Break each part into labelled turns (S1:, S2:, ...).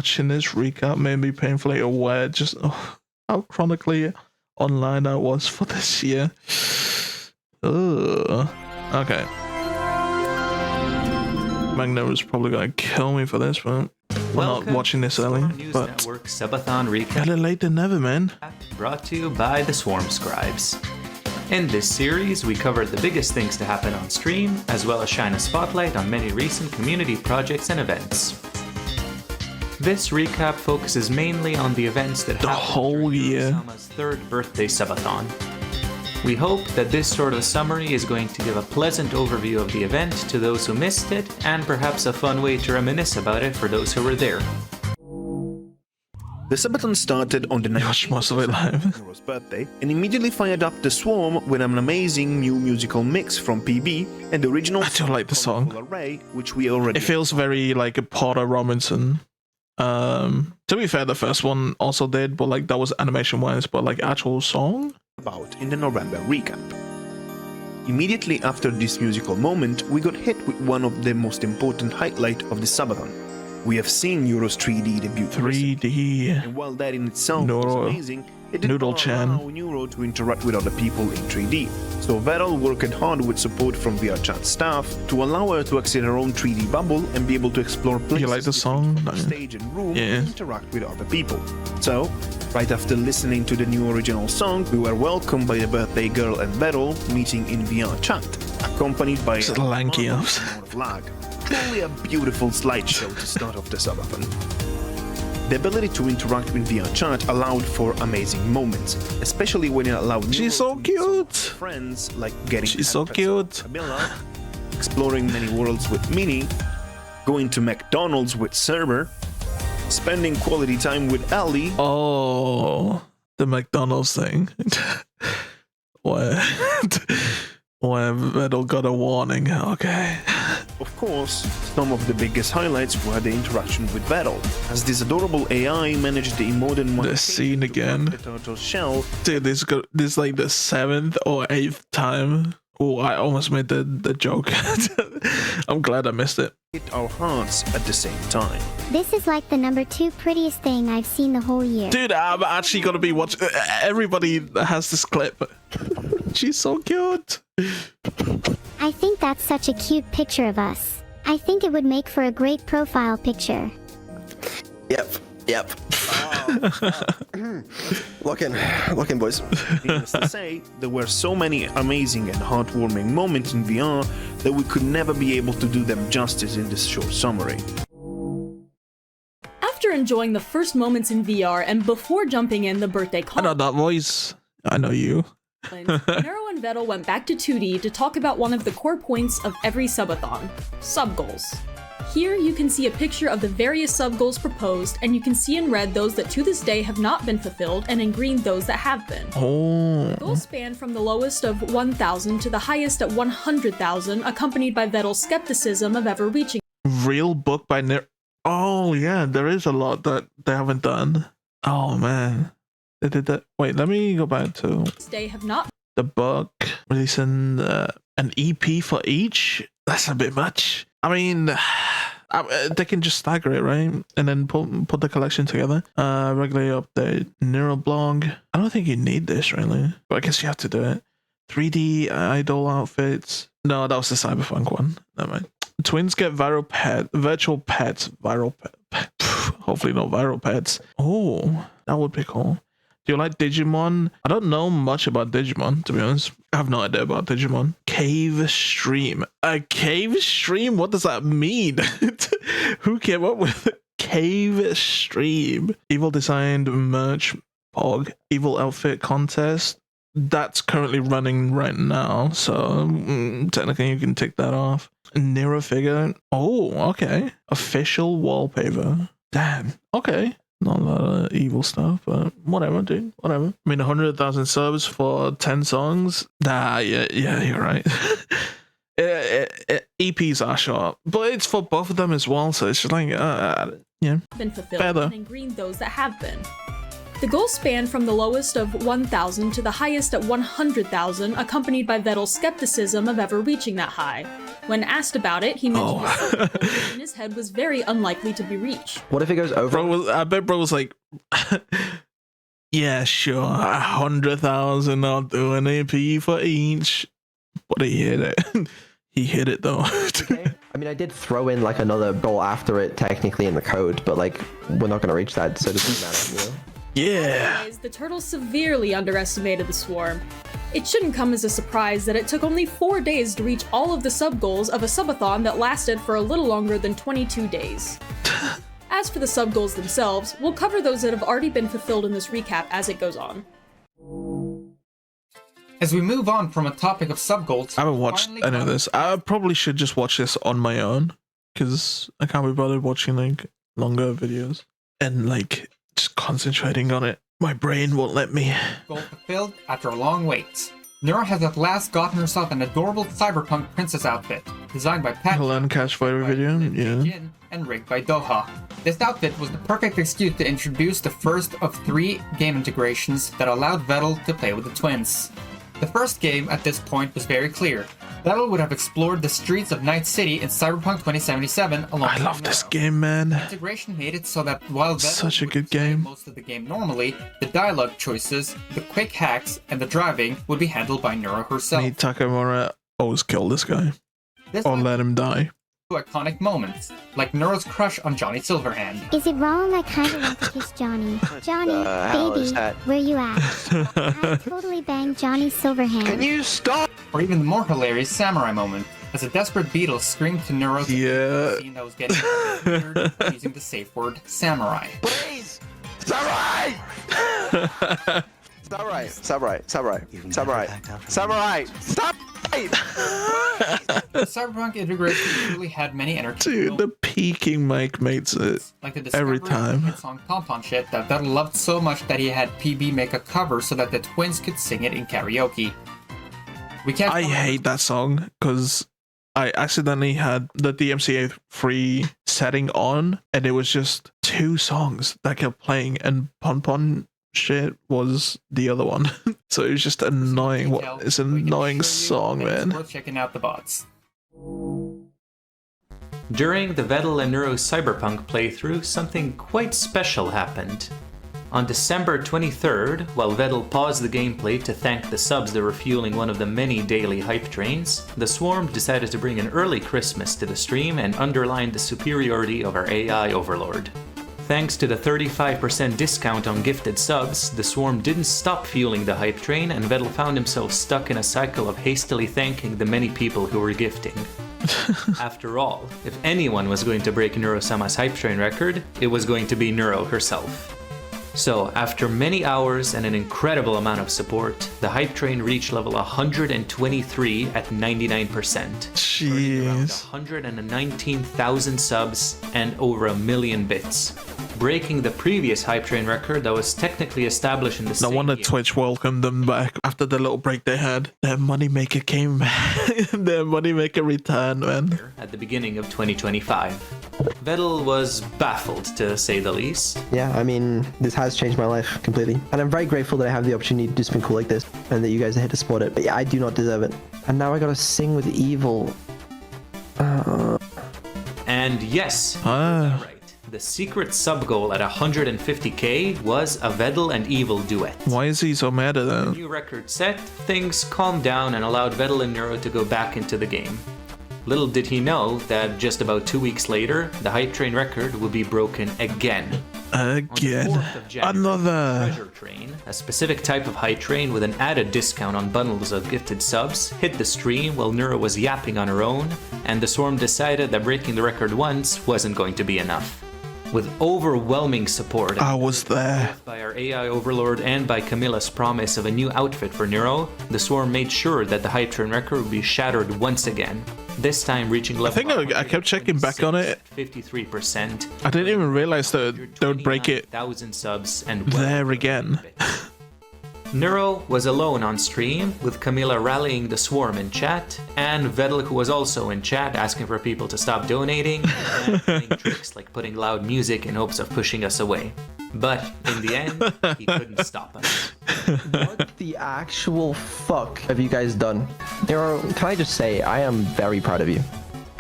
S1: watching this recap made me painfully aware just how chronically online I was for this year. Ugh. Okay. Magno is probably gonna kill me for this, but I'm not watching this early. But
S2: Network Subathon recap.
S1: better late than never, man.
S2: Brought to you by the Swarm Scribes. In this series, we covered the biggest things to happen on stream, as well as shine a spotlight on many recent community projects and events. This recap focuses mainly on the events that happened
S1: whole
S2: during
S1: year.
S2: Urasama's 3rd birthday subathon. We hope that this sort of summary is going to give a pleasant overview of the event to those who missed it, and perhaps a fun way to reminisce about it for those who were there.
S3: The subathon started on the
S1: Gosh,
S3: 19th
S1: most of it live.
S3: Hero's birthday and immediately fired up the Swarm with an amazing new musical mix from PB and the original
S1: I do like the song.
S3: Array, which we already
S1: It feels very like a Porter Robinson. To be fair, the first one also did, but like that was animation wise, but like actual song.
S3: about in the November recap. Immediately after this musical moment, we got hit with one of the most important highlights of the subathon. We have seen Euro's 3D debut.
S1: 3D.
S3: And while that in itself
S1: Noodle-
S3: was amazing, it did
S1: Noodle
S3: not
S1: Chan.
S3: allow Neuro to interact with other people in 3D. So Vettel worked hard with support from VRChat staff to allow her to exit her own 3D bubble and be able to explore places
S1: You like the song?
S3: from
S1: No.
S3: stage and room
S1: Yeah.
S3: and interact with other people. So, right after listening to the new original song, we were welcomed by the birthday girl and Vettel meeting in VRChat, accompanied by
S1: Just lanky ups.
S3: flag. Truly a beautiful slideshow to start off the subathon. The ability to interact with VRChat allowed for amazing moments, especially when it allowed
S1: She's
S3: Neuro
S1: so
S3: to meet some of her
S1: cute.
S3: friends like getting
S1: She's so
S3: pets
S1: cute.
S3: with Camilla, exploring many worlds with Minnie, going to McDonald's with Server, spending quality time with Ellie,
S1: Oh, the McDonald's thing. Where Vettel got a warning. Okay.
S3: Of course, some of the biggest highlights were the interaction with Vettel, as this adorable AI managed the immodern
S1: The scene again.
S3: the turtle shell.
S1: Dude, this is like the 7th or 8th time. Oh, I almost made the joke. I'm glad I missed it.
S3: Hit our hearts at the same time.
S4: This is like the #2 prettiest thing I've seen the whole year.
S1: Dude, I'm actually gonna be watching. Everybody has this clip. She's so cute.
S4: I think that's such a cute picture of us. I think it would make for a great profile picture.
S5: Yep. Looking, boys.
S3: Needless to say, there were so many amazing and heartwarming moments in VR that we could never be able to do them justice in this short summary.
S6: After enjoying the first moments in VR and before jumping in the birthday
S1: I know
S6: call,
S1: that voice. I know you.
S6: Nero and Vettel went back to 2D to talk about one of the core points of every subathon, sub-goals. Here you can see a picture of the various sub-goals proposed, and you can see in red those that to this day have not been fulfilled, and in green those that have been.
S1: Oh.
S6: Goals span from the lowest of 1,000 to the highest at 100,000, accompanied by Vettel's skepticism of ever reaching.
S1: Real book by Oh yeah, there is a lot that they haven't done. Oh man, they did that. Wait, let me go back to
S6: This day have not
S1: the book releasing an EP for each. That's a bit much. I mean, they can just stagger it, right? And then put the collection together. Regularly update Neuroblog. I don't think you need this really, but I guess you have to do it. 3D idol outfits. No, that was the Cyberpunk one. Never mind. Twins get virtual pets. Viral pet. Hopefully not viral pets. Oh, that would be cool. Do you like Digimon? I don't know much about Digimon, to be honest. I have no idea about Digimon. Cave stream. A cave stream? What does that mean? Who came up with it? Cave stream? Evil designed merch pog. Evil outfit contest. That's currently running right now, so technically you can tick that off. Nero figure. Oh, okay. Official wallpaper. Damn. Okay. Not a lot of evil stuff, but whatever, dude. Whatever. I mean, 100,000 subs for 10 songs. Nah, yeah, you're right. EPs are short, but it's for both of them as well, so it's just like, yeah.
S6: been fulfilled,
S1: Better.
S6: and in green those that have been. The goals span from the lowest of 1,000 to the highest at 100,000, accompanied by Vettel's skepticism of ever reaching that high. When asked about it, he mentioned
S1: Oh.
S6: the sub goal in his head was very unlikely to be reached.
S5: What if it goes over?
S1: I bet bro was like, yeah, sure, 100,000. I'll do an AP for each. But he hit it. He hit it though.
S5: Okay. I mean, I did throw in like another goal after it technically in the code, but like we're not gonna reach that, so it doesn't matter, you know?
S1: Yeah.
S6: Otherwise, the turtles severely underestimated the swarm. It shouldn't come as a surprise that it took only 4 days to reach all of the sub-goals of a subathon that lasted for a little longer than 22 days. As for the sub-goals themselves, we'll cover those that have already been fulfilled in this recap as it goes on.
S7: As we move on from a topic of sub-goals...
S1: I haven't watched any of this. I probably should just watch this on my own, because I can't be bothered watching like longer videos and like just concentrating on it. My brain won't let me.
S7: Goal fulfilled after a long wait. Nero has at last gotten herself an adorable cyberpunk princess outfit, designed by Pat
S1: Hello, Cash for every video. Yeah.
S7: and rigged by Doha. This outfit was the perfect excuse to introduce the first of 3 game integrations that allowed Vettel to play with the twins. The first game at this point was very clear. Vettel would have explored the streets of Night City in Cyberpunk 2077 along
S1: I
S7: with
S1: love this
S7: Nero.
S1: game, man.
S7: Integration made it so that while Vettel
S1: Such a
S7: would
S1: good
S7: play
S1: game.
S7: most of the game normally, the dialogue choices, the quick hacks, and the driving would be handled by Nero herself.
S1: Need Takamura always kill this guy
S7: This
S1: or
S7: led
S1: let him die.
S7: to iconic moments, like Nero's crush on Johnny Silverhand.
S4: Is it wrong I kinda want to kiss Johnny? Johnny,
S5: the hell is
S4: baby,
S5: that?
S4: where you at? I totally banged Johnny Silverhand.
S5: Can you stop?
S7: Or even the more hilarious samurai moment, as a desperate beetle screamed to Nero to
S1: Yeah.
S7: scene that was getting weird using the safe word samurai.
S5: Please! Samurai! Samurai! Samurai! Samurai! Samurai! Samurai! Stop!
S7: The Cyberpunk integration truly had many entertaining
S1: Dude, the peaking mic makes it
S7: like the
S1: every
S7: discovery of the
S1: time.
S7: hit song Pom Shit that Vettel loved so much that he had PB make a cover so that the twins could sing it in karaoke. We can't
S1: I hate that song because I accidentally had the DMCA 3 setting on and it was just 2 songs that kept playing and Pon shit was the other one. So it was just annoying. It's an annoying song,
S7: It's
S1: man.
S7: worth checking out the bots.
S2: During the Vettel and Nero Cyberpunk playthrough, something quite special happened. On December 23rd, while Vettel paused the gameplay to thank the subs that were fueling one of the many daily hype trains, the Swarm decided to bring an early Christmas to the stream and underlined the superiority of our AI overlord. Thanks to the 35% discount on gifted subs, the Swarm didn't stop fueling the hype train, and Vettel found himself stuck in a cycle of hastily thanking the many people who were gifting. After all, if anyone was going to break Neuro-sama's hype train record, it was going to be Neuro herself. So, after many hours and an incredible amount of support, the hype train reached level 123 at 99%. earning around
S1: Jeez.
S2: 119,000 subs and over 1 million bits, breaking the previous hype train record that was technically established in the
S1: No
S2: same
S1: wonder
S2: year.
S1: Twitch welcomed them back after the little break they had. Their moneymaker came back. Their moneymaker returned, man.
S2: At the beginning of 2025. Vettel was baffled, to say the least.
S5: Yeah, I mean, this has changed my life completely. And I'm very grateful that I have the opportunity to do something cool like this and that you guys are here to support it. But yeah, I do not deserve it. And now I gotta sing with evil.
S2: And yes,
S1: Ah.
S2: right. The secret sub goal at 150k was a Vettel and Evil duet.
S1: Why is he so mad at that?
S2: New record set, things calmed down and allowed Vettel and Nero to go back into the game. Little did he know that just about 2 weeks later, the hype train record would be broken again. On the
S1: Again.
S2: 4th of January,
S1: Another.
S2: Treasure Train, a specific type of hype train with an added discount on bundles of gifted subs, hit the stream while Nero was yapping on her own, and the Swarm decided that breaking the record once wasn't going to be enough. With overwhelming support
S1: I was there.
S2: by our AI overlord and by Camilla's promise of a new outfit for Nero, the Swarm made sure that the hype train record would be shattered once again, this time reaching level
S1: think I kept checking back on it.
S2: 53%.
S1: I didn't even realize that they would break it
S2: 1,000 subs and
S1: there again.
S2: Nero was alone on stream, with Camilla rallying the Swarm in chat, and Vettel, who was also in chat asking for people to stop donating, and playing tricks like putting loud music in hopes of pushing us away. But in the end, he couldn't stop us.
S5: What the actual fuck have you guys done? Nero, can I just say, I am very proud of you.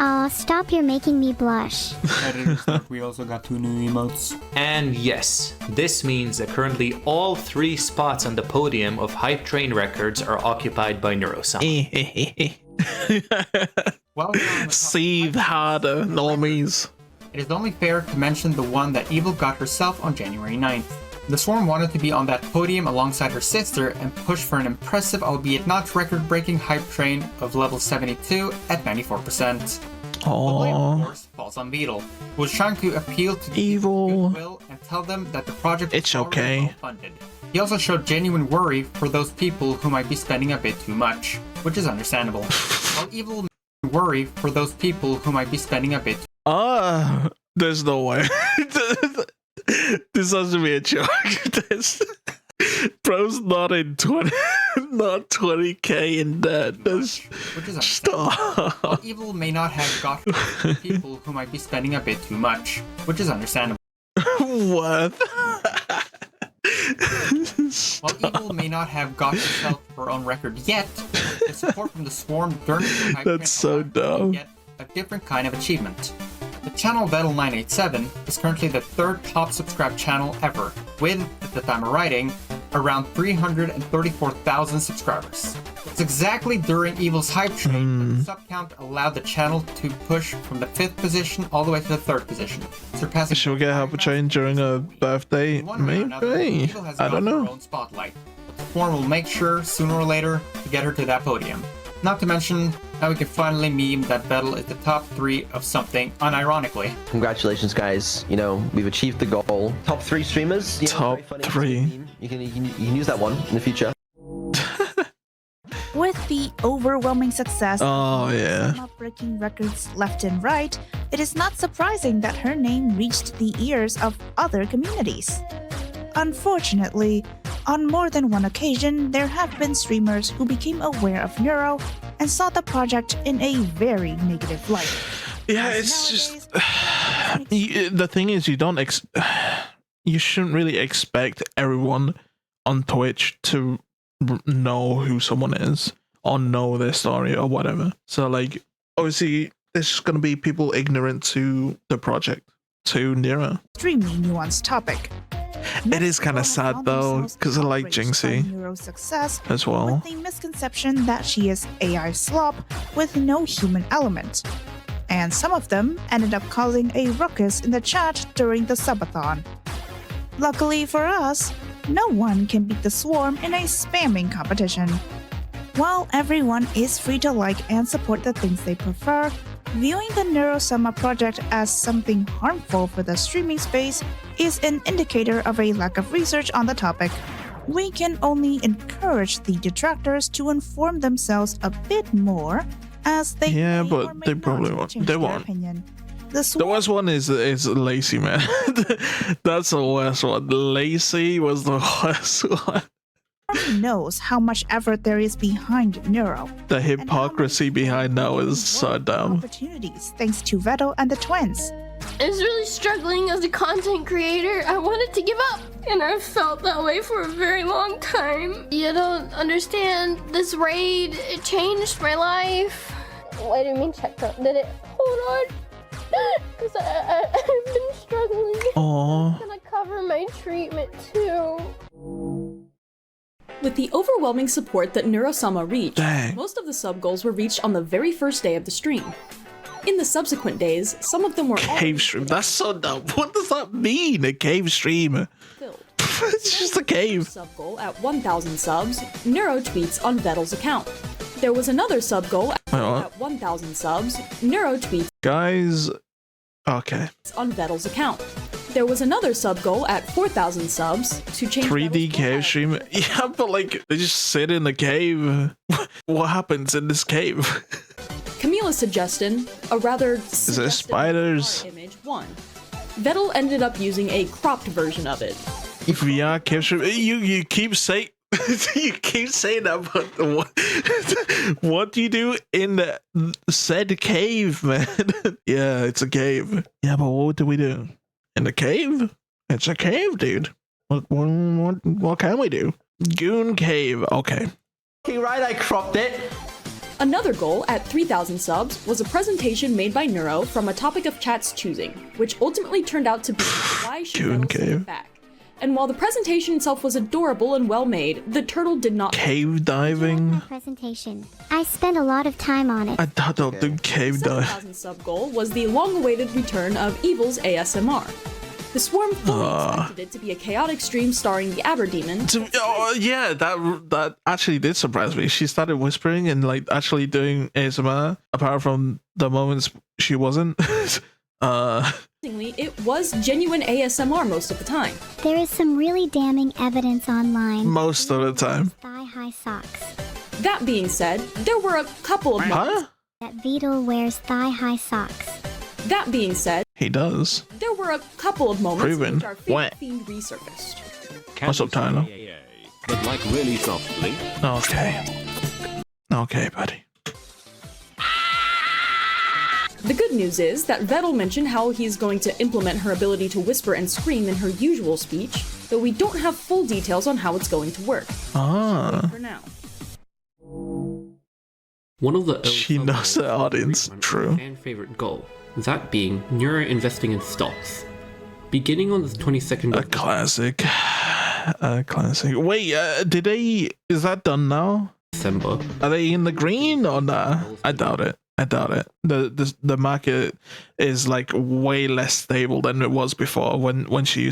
S4: Aw, stop, you're making me blush.
S7: Editors note, we also got 2 new emotes.
S2: And yes, this means that currently all 3 spots on the podium of Hype Train records are occupied by Neurosama.
S7: While we're on the
S1: Seethe
S7: topic,
S1: harder, normies.
S7: it is only fair to mention the one that Evil got herself on January 9th. The Swarm wanted to be on that podium alongside her sister and push for an impressive, albeit not record-breaking, hype train of level 72 at 94%. The blame, of
S1: Aww.
S7: course, falls on Beetle, who was trying to appeal to the
S1: Evil.
S7: goodwill and tell them that the project
S1: It's
S7: was already
S1: okay.
S7: well-funded. He also showed genuine worry for those people who might be spending a bit too much, which is understandable. While Evil worry for those people who might be spending a bit
S1: There's no way. This has to be a joke. This bro's not in 20, not 20k in debt. This
S7: which is understandable.
S1: stop.
S7: While Evil may not have got people who might be spending a bit too much, which is understandable.
S1: What?
S7: While Evil may not have got herself her own record yet, the support from the Swarm during the hype
S1: That's so
S7: train allowed her to
S1: dumb.
S7: get a different kind of achievement. The channel Vettel987 is currently the 3rd top subscribed channel ever, with, at the time of writing, around 334,000 subscribers. It's exactly during Evil's hype train that the sub count allowed the channel to push from the 5th position all the way to the 3rd position, surpassing.
S1: Should we get help a train during a birthday?
S7: In one way or another,
S1: Maybe.
S7: Evil has
S1: I don't
S7: gotten her
S1: know.
S7: own spotlight, but the Swarm will make sure sooner or later to get her to that podium. Not to mention, now we can finally meme that Vettel is the top 3 of something, unironically.
S5: Congratulations, guys. You know, we've achieved the goal. Top 3 streamers. You know,
S1: Top
S5: very funny.
S1: 3.
S5: You can use that one in the future.
S8: With the overwhelming success
S1: Oh, yeah.
S8: of breaking records left and right, it is not surprising that her name reached the ears of other communities. Unfortunately, on more than one occasion, there have been streamers who became aware of Neuro and saw the project in a very negative light.
S1: Yeah,
S8: As
S1: it's just
S8: nowadays,
S1: the thing is you don't you shouldn't really expect everyone on Twitch to know who someone is or know their story or whatever. So like obviously there's just gonna be people ignorant to the project, to Nero.
S8: extremely nuanced topic.
S1: It is kind of sad though, because I like Jinxie
S8: Neuro's success
S1: as well.
S8: with the misconception that she is AI slop with no human element. And some of them ended up causing a ruckus in the chat during the subathon. Luckily for us, no one can beat the Swarm in a spamming competition. While everyone is free to like and support the things they prefer, viewing the Neurosama project as something harmful for the streaming space is an indicator of a lack of research on the topic. We can only encourage the detractors to inform themselves a bit more, as they
S1: Yeah,
S8: may
S1: but
S8: or may
S1: they
S8: not
S1: probably won't.
S8: change
S1: They
S8: their
S1: won't.
S8: opinion. The
S1: The
S8: Swarm
S1: worst one is Lacey, man. That's the worst one. Lacey was the worst one.
S8: knows how much effort there is behind Neuro.
S1: The
S8: and how many
S1: hypocrisy
S8: people
S1: behind that
S8: have
S1: was so
S8: worked
S1: dumb.
S8: Opportunities thanks to Vettel and the twins.
S9: I was really struggling as a content creator. I wanted to give up, and I've felt that way for a very long time. You don't understand. This raid, it changed my life. Oh, I didn't mean check out. Did it? Hold on. Because I've been struggling.
S1: Aww.
S9: I'm gonna cover my treatment too.
S6: With the overwhelming support that Neurosama reached,
S1: Dang.
S6: most of the sub goals were reached on the very first day of the stream. In the subsequent days, some of them were already
S1: Cave stream. That's so dumb. What does that mean? A cave stream?
S6: filled.
S1: It's just a cave.
S6: Sub goal at 1,000 subs, Neuro tweets on Vettel's account. There was another sub goal
S1: Wait, what?
S6: at 1,000 subs, Neuro tweets
S1: Guys. Okay.
S6: on Vettel's account. There was another sub goal at 4,000 subs to change
S1: 3D
S6: Vettel's
S1: cave
S6: profile
S1: stream.
S6: picture.
S1: Yeah, but like they just sit in the cave. What happens in this cave?
S6: Camila's suggestion, a rather
S1: there
S6: suggestive
S1: spiders?
S6: art image, won. Vettel ended up using a cropped version of it.
S1: VR cave stream. You keep saying. You keep saying that, but what do you do in the said cave, man? Yeah, it's a cave. Yeah, but what do we do in the cave? It's a cave, dude. What can we do? Goon cave. Okay.
S5: Right, I cropped it.
S6: Another goal at 3,000 subs was a presentation made by Neuro from a topic of chat's choosing, which ultimately turned out to be why she fell back. And while the presentation itself was adorable and well made, the turtle did not.
S1: Cave diving.
S4: Presentation. I spent a lot of time on it.
S1: I don't do cave diving.
S6: 7,000 sub goal was the long-awaited return of Evil's ASMR. The Swarm fully expected it to be a chaotic stream starring the Aberdemon.
S1: Oh yeah, that actually did surprise me. She started whispering and like actually doing ASMR, apart from the moments she wasn't.
S6: It was genuine ASMR most of the time.
S4: There is some really damning evidence online.
S1: Most of the time.
S4: Thigh-high socks.
S6: That being said, there were a couple of moments
S4: that Vito wears thigh-high socks.
S6: That being said,
S1: he does.
S6: There were a couple of moments
S1: Proven.
S6: in which our fake fiend resurfaced.
S1: What's up, Tyler?
S10: But like really softly.
S1: Okay, buddy.
S6: The good news is that Vettel mentioned how he's going to implement her ability to whisper and scream in her usual speech, though we don't have full details on how it's going to work. For now.
S11: One of the
S1: she knows the audience. True.
S11: Fan favorite goal, that being Neuro investing in stocks. Beginning on the 22nd.
S1: A classic. Classic. Wait, did they? Is that done now?
S11: December.
S1: Are they in the green or nah? I doubt it. The market is like way less stable than it was before when she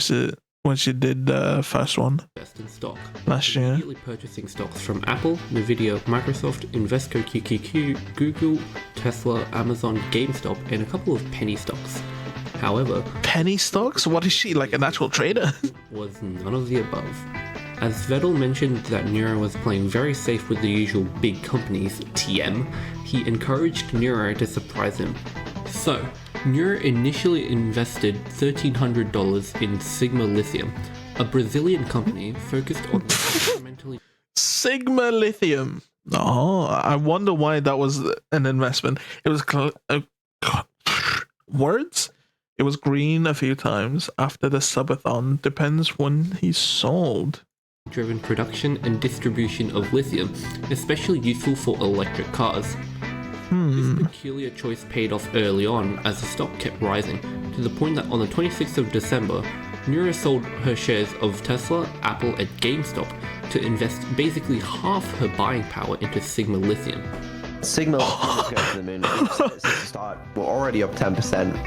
S1: did the first one
S11: Invest in stock.
S1: last year.
S11: Immediately purchasing stocks from Apple, Nvidia, Microsoft, Invesco QQQ, Google, Tesla, Amazon, GameStop, and a couple of penny stocks. However,
S1: penny stocks? What is she, like an actual trader?
S11: Was none of the above. As Vettel mentioned that Neuro was playing very safe with the usual big companies, TM, he encouraged Neuro to surprise him. So, Neuro initially invested $1,300 in Sigma Lithium, a Brazilian company focused on environmentally...
S1: Sigma Lithium. Oh, I wonder why that was an investment. It was... words? It was green a few times after the subathon. Depends when he sold.
S11: Driven production and distribution of lithium, especially useful for electric cars. This peculiar choice paid off early on as the stock kept rising, to the point that on the 26th of December, Neuro sold her shares of Tesla, Apple, and GameStop to invest basically half her buying power into Sigma Lithium.
S5: Sigma Lithium is going to the moon. Since the start, we're already up 10%.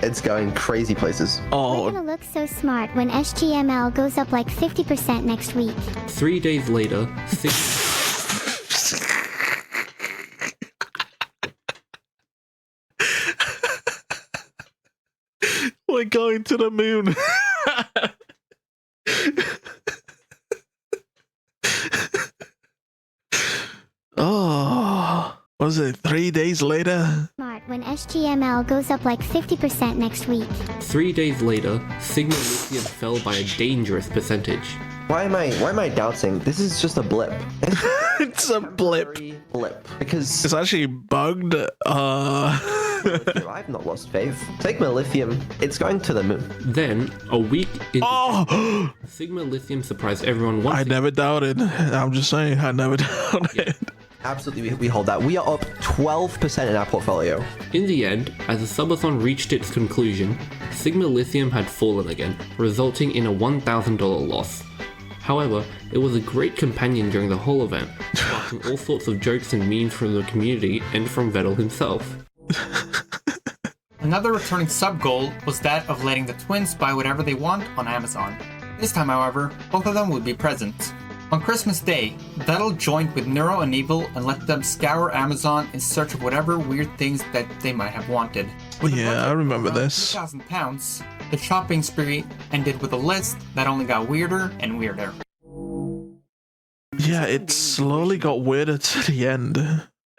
S5: It's going crazy places.
S4: We're gonna look so smart when SGML goes up like 50% next week.
S11: 3 days later,
S1: We're going to the moon. Oh, was it 3 days later?
S4: Smart when SGML goes up like 50% next week.
S11: 3 days later, Sigma Lithium fell by a dangerous percentage.
S5: Why am I doubting? This is just a blip.
S1: It's a blip.
S5: Because
S1: it's actually bugged.
S5: I've not lost faith. Sigma Lithium, it's going to the moon.
S11: Then, a week into Sigma Lithium surprised everyone once
S1: I never doubted. I'm just saying, I never doubted.
S5: Absolutely, we hold that. We are up 12% in our portfolio.
S11: In the end, as the subathon reached its conclusion, Sigma Lithium had fallen again, resulting in a $1,000 loss. However, it was a great companion during the whole event, sparking all sorts of jokes and memes from the community and from Vettel himself.
S7: Another returning sub-goal was that of letting the twins buy whatever they want on Amazon. This time, however, both of them would be present. On Christmas Day, Vettel joined with Neuro and Evil and let them scour Amazon in search of whatever weird things that they might have wanted.
S1: Yeah, I remember this.
S7: £2,000, the shopping spree ended with a list that only got weirder and weirder.
S1: Yeah, it slowly got weirder to the end.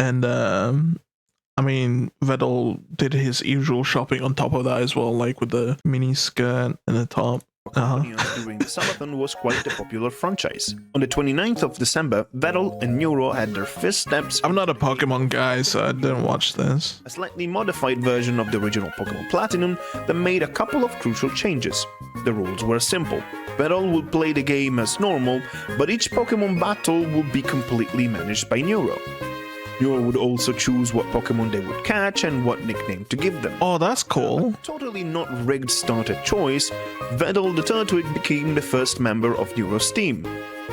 S1: And, I mean, Vettel did his usual shopping on top of that as well, like with the mini skirt and the top.
S3: During the subathon was quite a popular franchise. On the 29th of December, Vettel and Neuro had their first steps.
S1: I'm not a Pokemon guy, so I didn't watch this.
S3: A slightly modified version of the original Pokemon Platinum that made a couple of crucial changes. The rules were simple. Vettel would play the game as normal, but each Pokemon battle would be completely managed by Neuro. Neuro would also choose what Pokemon they would catch and what nickname to give them.
S1: Oh, that's cool.
S3: Totally not rigged starter choice, Vedal the Turtwig became the first member of Neuro's team.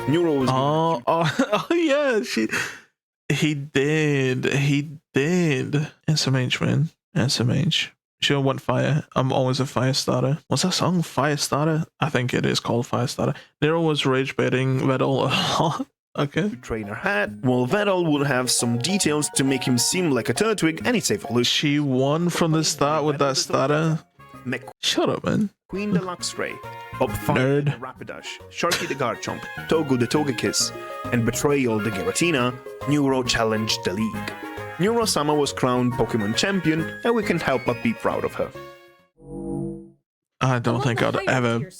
S3: Neuro was
S1: Oh, yeah, he did. SMH, man. SMH. Sure want fire. I'm always a fire starter. What's that song? Fire starter? I think it is called Fire Starter. Nero was rage baiting Vedal a lot. Okay.
S3: Trainer had, while Vedal would have some details to make him seem like a Turtwig and its evolution.
S1: She won from the start with that starter. Shut up, man.
S3: Queen the Luxray, Obfire
S1: Nerd.
S3: the Rapidash, Sharky the Garchomp, Togu the Togekiss, and Betrayal the Giratina, Neuro challenged the league. Neuro-sama was crowned Pokemon champion, and we can't help but be proud of her.
S1: I don't think I'd ever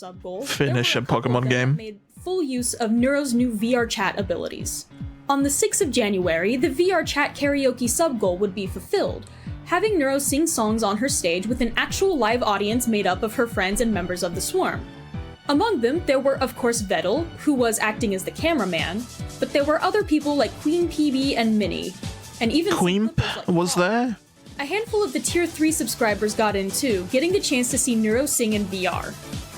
S1: finish a Pokemon game.
S6: Made full use of Neuro's new VR chat abilities. On the 6th of January, the VR chat karaoke sub-goal would be fulfilled, having Neuro sing songs on her stage with an actual live audience made up of her friends and members of the swarm. Among them, there were of course Vedal, who was acting as the cameraman, but there were other people like Queen PB and Minnie, and even
S1: Queen was there?
S6: A handful of the tier 3 subscribers got in too, getting the chance to see Neuro sing in VR.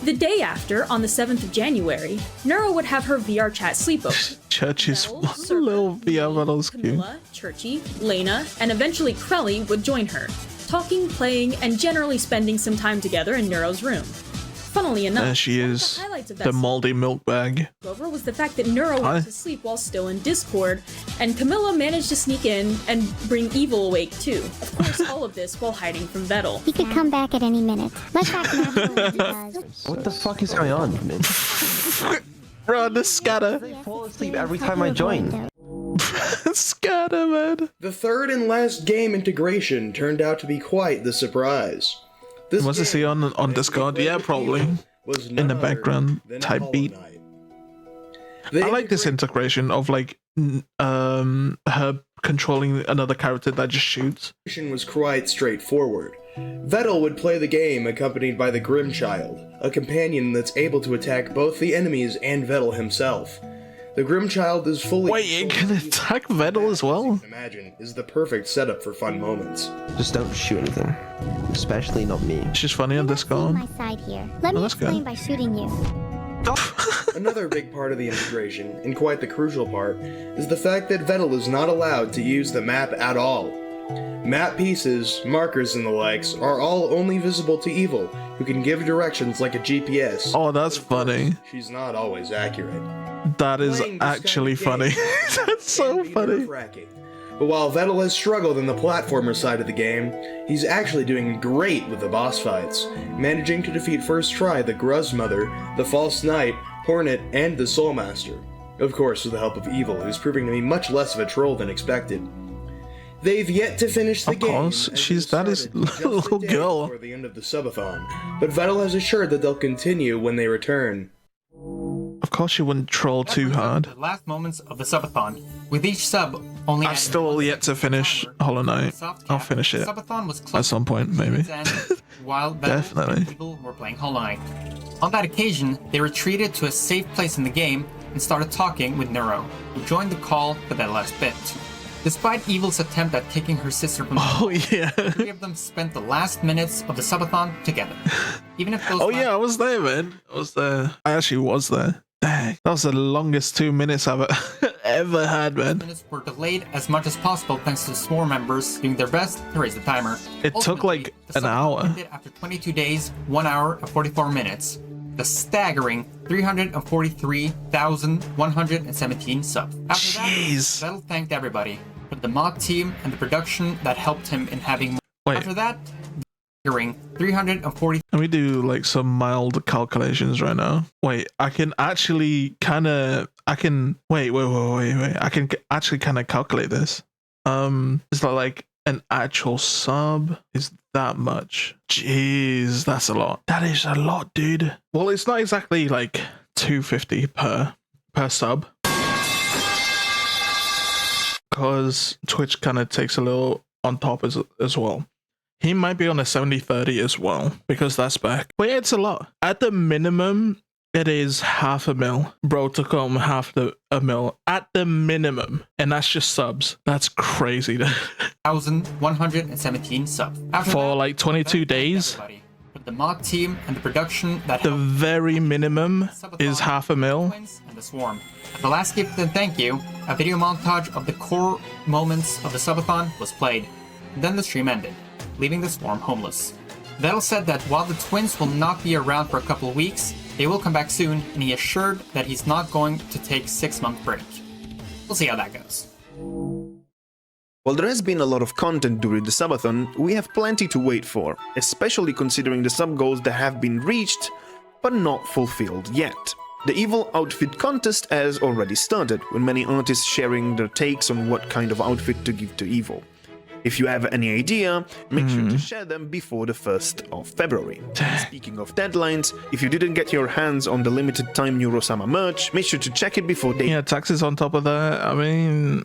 S6: The day after, on the 7th of January, Neuro would have her VR chat sleepover.
S1: Churchy's
S6: Vettel,
S1: little VR Vedal's cute.
S6: Camilla, Churchy, Lena, and eventually Krelly would join her, talking, playing, and generally spending some time together in Neuro's room. Funnily enough,
S1: There she
S6: one of
S1: is,
S6: the highlights of
S1: the
S6: that
S1: moldy milk bag.
S6: sleepover was the fact that Neuro
S1: Hi.
S6: went to sleep while still in Discord, and Camilla managed to sneak in and bring Evil awake too. Of course, all of this while hiding from Vettel.
S4: He could come back at any minute. Let's act natural as he does.
S5: What the fuck is going on, man?
S1: Bro, the scatter.
S5: They fall asleep every time I join.
S1: Scatter, man.
S12: The third and last game integration turned out to be quite the surprise. This
S1: Was he on Discord? Yeah, probably.
S12: was
S1: In the
S12: none other
S1: background,
S12: than
S1: type
S12: Hollow
S1: beat.
S12: Knight.
S1: I like this integration of like her controlling another character that just shoots.
S12: integration was quite straightforward. Vettel would play the game accompanied by the Grimchild, a companion that's able to attack both the enemies and Vettel himself. The Grimchild is fully
S1: Wait, it can attack Vettel as well?
S12: you can imagine, is the perfect setup for fun moments.
S5: Just don't shoot anything. Especially not me.
S1: She's funny on
S4: You're not seeing
S1: Discord.
S4: my side here. Let
S1: Oh,
S4: me
S1: that's good.
S4: explain by shooting you.
S12: Another big part of the integration, and quite the crucial part, is the fact that Vettel is not allowed to use the map at all. Map pieces, markers, and the likes are all only visible to Evil, who can give directions like a GPS.
S1: Oh, that's funny.
S12: She's not always accurate.
S1: That is
S12: Playing this
S1: actually
S12: kind of
S1: funny.
S12: game
S1: That's so
S12: can be
S1: funny.
S12: nerve-wracking. But while Vettel has struggled in the platformer side of the game, he's actually doing great with the boss fights, managing to defeat first try the Gruzmother, the False Knight, Hornet, and the Soulmaster. Of course, with the help of Evil, who's proving to be much less of a troll than expected. They've yet to finish the
S1: Of
S12: game.
S1: course,
S12: as
S1: she's
S12: it
S1: that is
S12: started just a
S1: little
S12: day
S1: girl.
S12: Before the end of the subathon, but Vettel has assured that they'll continue when they return.
S1: Of course, she wouldn't troll
S7: That
S1: too
S7: brings us
S1: hard.
S7: to the last moments of the subathon, with each sub only
S1: I've
S7: adding
S1: still
S7: one
S1: yet to
S7: second
S1: finish
S7: timer.
S1: Hollow Knight.
S7: Soft
S1: I'll
S7: cap,
S1: finish
S7: the
S1: it
S7: subathon was close
S1: at some point,
S7: to
S1: maybe.
S7: its end, while Vettel
S1: Definitely.
S7: and people were playing Hollow Knight. On that occasion, they retreated to a safe place in the game and started talking with Neuro, who joined the call for that last bit. Despite Evil's attempt at kicking her sister from the
S1: Oh, yeah.
S7: the three of them spent the last minutes of the subathon together. Even if those
S1: Oh,
S7: last
S1: yeah, I was there, man. I was there. I actually was there. Dang. That was the longest 2 minutes I've ever had, man.
S7: minutes were delayed as much as possible thanks to the swarm members doing their best to raise the timer.
S1: It took,
S7: Ultimately,
S1: like,
S7: the
S1: an
S7: subathon
S1: hour.
S7: ended after 22 days, 1 hour and 44 minutes. The staggering 343,117 subs. After
S1: Jeez.
S7: that, Vettel thanked everybody, from the mod team and the production that helped him in having.
S1: Wait.
S7: After that, the staggering 340.
S1: Let me do like some mild calculations right now. Wait, I can actually kind of, I can, wait. I can actually kind of calculate this. Is that like an actual sub is that much? Jeez, that's a lot. That is a lot, dude. Well, it's not exactly like 250 per sub. Because Twitch kind of takes a little on top as well. He might be on a 70-30 as well, because that's back. But yeah, it's a lot. At the minimum, It is $500,000. Bro took home a mil at the minimum. And that's just subs. That's crazy.
S7: 1,117 subs. After
S1: For
S7: that,
S1: like 22 days,
S7: with the mod team and the production that
S1: the
S7: helped
S1: very minimum
S7: Subathon,
S1: is $500,000.
S7: Twins, and the Swarm. At the last gift and thank you, a video montage of the core moments of the Subathon was played. Then the stream ended, leaving the Swarm homeless. Vettel said that while the twins will not be around for a couple of weeks, they will come back soon, and he assured that he's not going to take 6-month break. We'll see how that goes.
S3: While there has been a lot of content during the subathon, we have plenty to wait for, especially considering the sub-goals that have been reached, but not fulfilled yet. The Evil outfit contest has already started, with many artists sharing their takes on what kind of outfit to give to Evil. If you have any idea, make sure to share them before the 1st of February. Speaking of deadlines, if you didn't get your hands on the limited time Neurosama merch, make sure to check it before they...
S1: Yeah, taxes on top of that. I mean,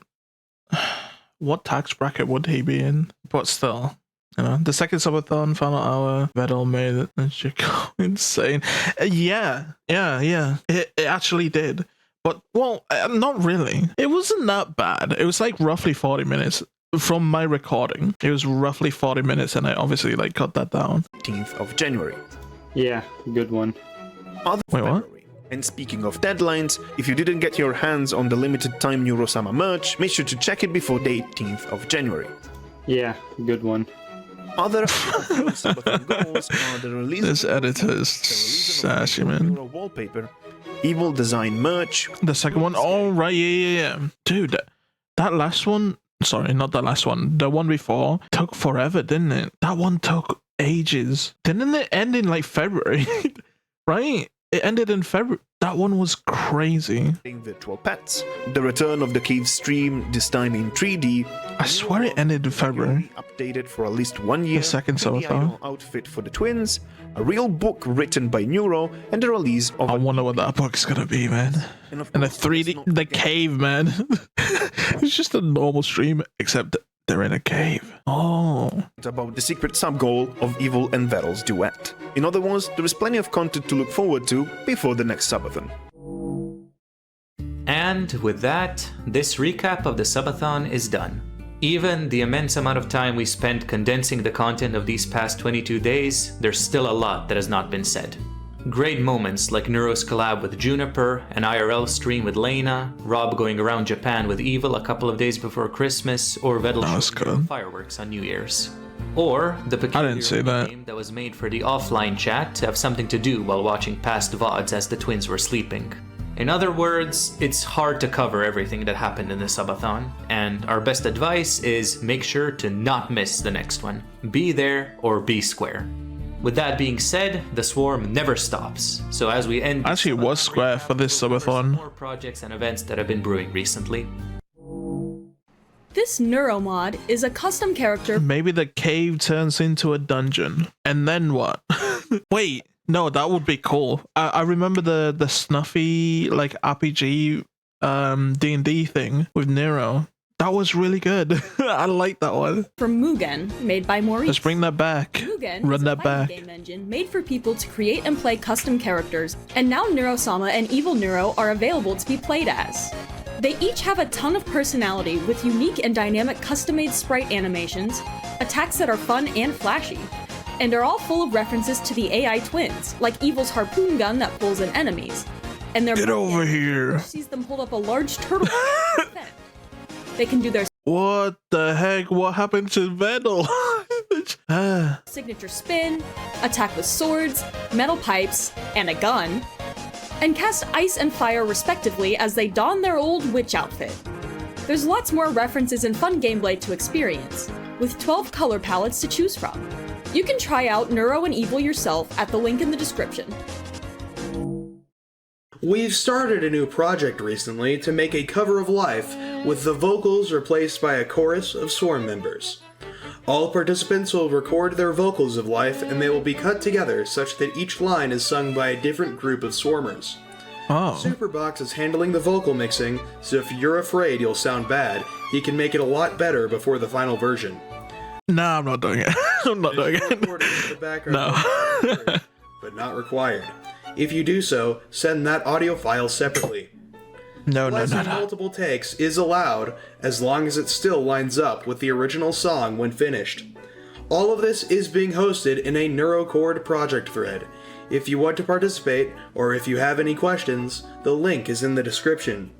S1: what tax bracket would he be in? But still, you know, the second subathon, final hour, Vettel made it. And she go insane. Yeah. It actually did. But, well, not really. It wasn't that bad. It was like roughly 40 minutes. From my recording, it was roughly 40 minutes, and I obviously like cut that down.
S3: 18th of January.
S13: Yeah, good one.
S1: Wait, what?
S3: And speaking of deadlines, if you didn't get your hands on the limited time Neurosama merch, make sure to check it before the 18th of January.
S13: Yeah, good one.
S3: Other subathon goals are the release
S1: This editor is sassy, man.
S3: Neuro wallpaper, Evil design merch.
S1: The second one? Oh, right, yeah. Dude, that last one... Sorry, not the last one. The one before took forever, didn't it? That one took ages. Didn't it end in like February? Right? It ended in February. That one was crazy.
S3: Virtual pets. The return of the cave stream, this time in 3D.
S1: I swear it ended in February.
S3: Updated for at least 1 year.
S1: The second subathon.
S3: Outfit for the twins. A real book written by Neuro, and the release of...
S1: I wonder what that book's gonna be, man. And the 3D... The cave, man. It's just a normal stream, except they're in a cave. Oh.
S3: It's about the secret sub-goal of Evil and Vettel's duet. In other words, there is plenty of content to look forward to before the next subathon.
S2: And with that, this recap of the subathon is done. Even the immense amount of time we spent condensing the content of these past 22 days, there's still a lot that has not been said. Great moments like Neuro's collab with Juniper, an IRL stream with Lena, Rob going around Japan with Evil a couple of days before Christmas, or Vettel shooting fireworks on New Year's. Or the peculiar game that was made for the offline chat to have something to do while watching past VODs as the twins were sleeping. In other words, it's hard to cover everything that happened in the subathon, and our best advice is make sure to not miss the next one. Be there or be square. With that being said, the swarm never stops. So as we end,
S1: actually, it was square for this subathon.
S2: More projects and events that have been brewing recently.
S6: This Neuro mod is a custom character.
S1: Maybe the cave turns into a dungeon, and then what? Wait, no, that would be cool. I remember the snuffy like RPG D&D thing with Nero. That was really good. I like that one.
S6: From Mugen, made by Maurice.
S1: Let's bring that back.
S6: Mugen
S1: Run
S6: is
S1: that
S6: a
S1: back.
S6: game engine made for people to create and play custom characters, and now Neurosama and Evil Neuro are available to be played as. They each have a ton of personality with unique and dynamic custom-made sprite animations, attacks that are fun and flashy, and are all full of references to the AI twins, like Evil's harpoon gun that pulls in enemies. And their
S1: Get over here.
S6: sees them hold up a large turtle. They can do their
S1: What the heck? What happened to Vettel?
S6: signature spin, attack with swords, metal pipes, and a gun, and cast ice and fire respectively as they don their old witch outfit. There's lots more references and fun gameplay to experience, with 12 color palettes to choose from. You can try out Neuro and Evil yourself at the link in the description.
S12: We've started a new project recently to make a cover of Life with the vocals replaced by a chorus of Swarm members. All participants will record their vocals of Life and they will be cut together such that each line is sung by a different group of Swarmers.
S1: Oh.
S12: Superbox is handling the vocal mixing, so if you're afraid you'll sound bad, he can make it a lot better before the final version.
S1: Nah, I'm not doing it. I'm not doing it.
S12: No.
S1: No.
S12: But not required. If you do so, send that audio file separately.
S1: No.
S12: Multiple takes is allowed as long as it still lines up with the original song when finished. All of this is being hosted in a NeuroCord project thread. If you want to participate, or if you have any questions, the link is in the description.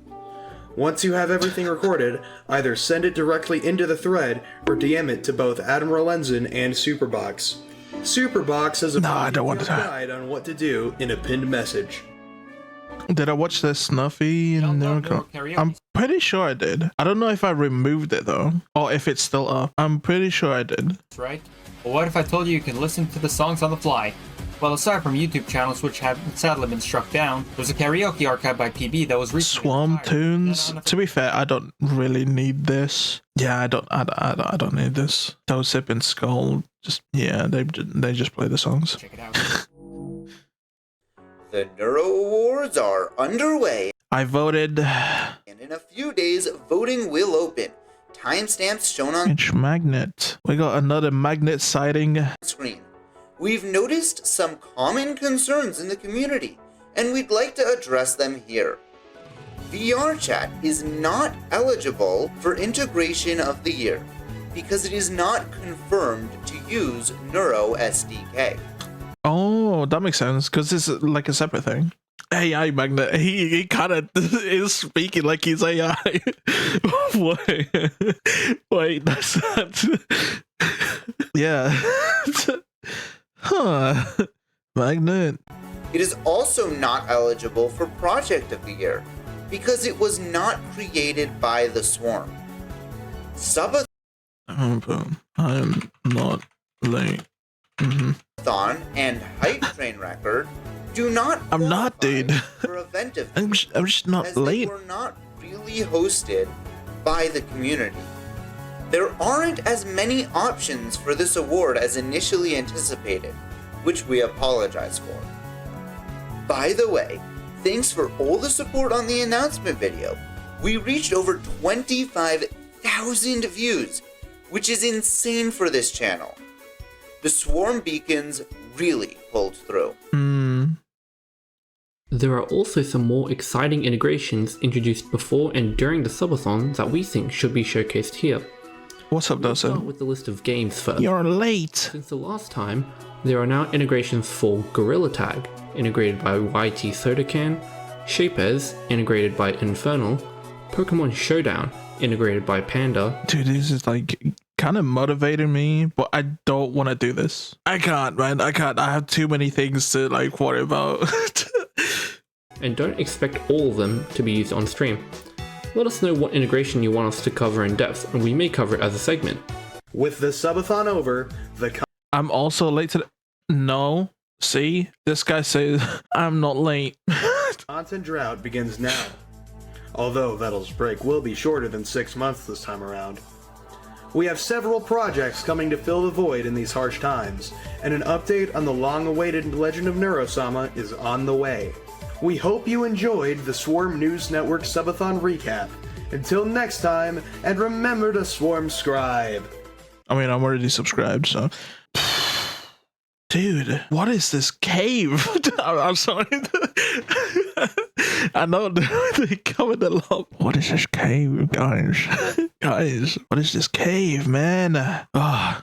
S12: Once you have everything recorded, either send it directly into the thread or DM it to both Admiral Ensign and Superbox. Superbox has a guide on what to do in a pinned message.
S1: Did I watch the Snuffy and NeuroCord? I'm pretty sure I did. I don't know if I removed it though, or if it's still up. I'm pretty sure I did.
S7: That's right. Well, what if I told you can listen to the songs on the fly? Well, aside from YouTube channels which have sadly been struck down, there's a karaoke archive by PB that was recently
S1: Swarm Tunes. To be fair, I don't really need this. Yeah, I don't need this. Toesip and Skull, they just play the songs.
S7: Check it out.
S14: The Neuro Awards are underway.
S1: I voted.
S14: And in a few days, voting will open. Timestamps shown on
S1: Magnet. We got another magnet sighting.
S14: Screen. We've noticed some common concerns in the community, and we'd like to address them here. VRChat is not eligible for integration of the year because it is not confirmed to use Neuro SDK.
S1: Oh, that makes sense because it's like a separate thing. AI Magnet, he kind of is speaking like he's AI. Wait, that's that. Yeah. Huh. Magnet.
S14: It is also not eligible for Project of the Year because it was not created by the Swarm. Subathon
S1: I'm not late.
S14: And Hype Train Record do not.
S1: I'm not, dude.
S14: For event of
S1: I'm just not
S14: as
S1: late.
S14: They were not really hosted by the community. There aren't as many options for this award as initially anticipated, which we apologize for. By the way, thanks for all the support on the announcement video. We reached over 25,000 views, which is insane for this channel. The Swarm beacons really pulled through.
S11: There are also some more exciting integrations introduced before and during the subathon that we think should be showcased here.
S1: What's up,
S11: We'll start
S1: Dultan?
S11: with the list of games first.
S1: You're late.
S11: Since the last time, there are now integrations for Gorilla Tag, integrated by YT Sodacan, Shapers, integrated by Infernal, Pokemon Showdown, integrated by Panda.
S1: Dude, this is like kind of motivating me, but I don't want to do this. I can't, man. I can't. I have too many things to like worry about.
S11: And don't expect all of them to be used on stream. Let us know what integration you want us to cover in depth, and we may cover it as a segment.
S12: With the subathon over,
S1: I'm also late to the... No. See? This guy says I'm not late.
S12: content drought begins now. Although Vettel's break will be shorter than 6 months this time around. We have several projects coming to fill the void in these harsh times, and an update on the long-awaited Legend of Neurosama is on the way. We hope you enjoyed the Swarm News Network Subathon recap. Until next time, and remember to Swarm scribe.
S1: I mean, I'm already subscribed, so... Dude, what is this cave? I'm sorry. I know they covered a lot. What is this cave, guys? Guys, what is this cave, man? Oh.